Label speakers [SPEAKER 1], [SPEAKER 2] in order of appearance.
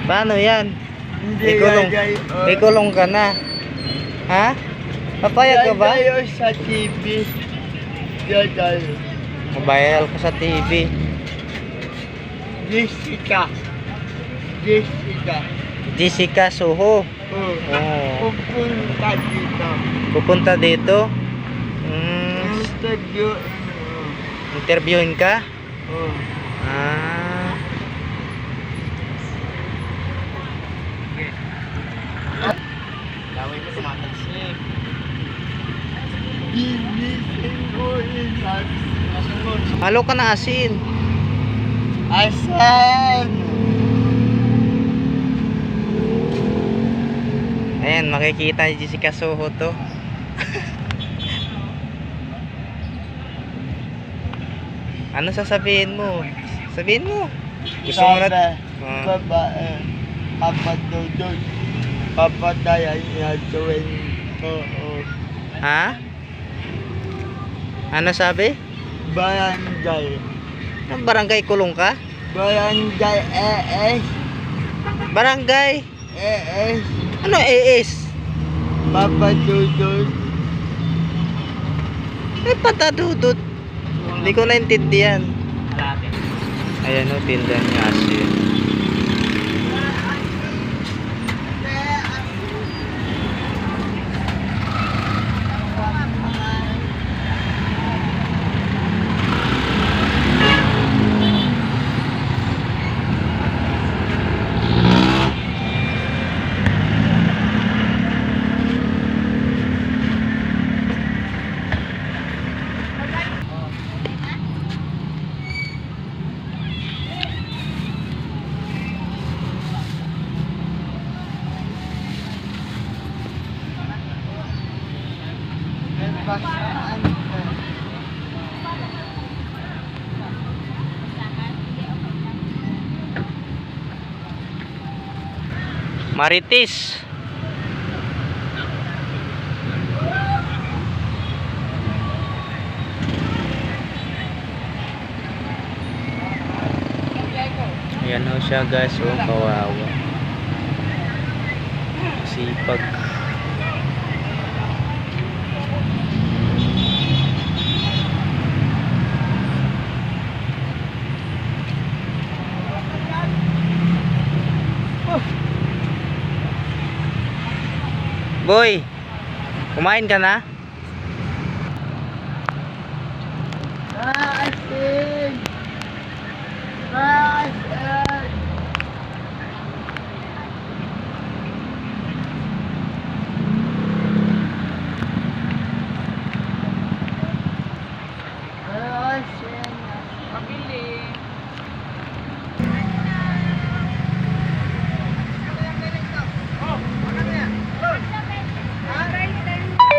[SPEAKER 1] Paano yan?
[SPEAKER 2] Hindi
[SPEAKER 1] Ikulong.
[SPEAKER 2] gagayon.
[SPEAKER 1] Ikulong ka na. Ha? Papayag ka ba?
[SPEAKER 2] Gagayon sa TV. Gagayon.
[SPEAKER 1] Mabayal ka sa TV.
[SPEAKER 2] Jessica. Jessica.
[SPEAKER 1] Jessica Soho.
[SPEAKER 2] Oh.
[SPEAKER 1] Oh.
[SPEAKER 2] Pupunta dito.
[SPEAKER 1] Pupunta dito.
[SPEAKER 2] Interview.
[SPEAKER 1] Interviewin ka?
[SPEAKER 2] Oh.
[SPEAKER 1] Ah. Gawin ko tumatalsik.
[SPEAKER 2] Ginising ko isang
[SPEAKER 1] Halo ka na asin.
[SPEAKER 2] asan.
[SPEAKER 1] Ayan, makikita ni Jessica Soho to. Ano sasabihin mo? Sabihin mo. Gusto mo na...
[SPEAKER 2] Babae. Papadudod. Papatayan niya tuwing oo.
[SPEAKER 1] Ha? Ano sabi?
[SPEAKER 2] Barangay.
[SPEAKER 1] Ang barangay kulong ka?
[SPEAKER 2] Barangay ES.
[SPEAKER 1] Barangay?
[SPEAKER 2] ES.
[SPEAKER 1] Ano AS?
[SPEAKER 2] Papadudod.
[SPEAKER 1] Patadudot. Hindi ko naintindihan. Ayan o, tindahan niya asin. Marites. Ayan ho siya guys, oh, kawawa. Sipag. Boy, kumain ka na?
[SPEAKER 2] Asin. Asin. Asin.
[SPEAKER 3] Pabili.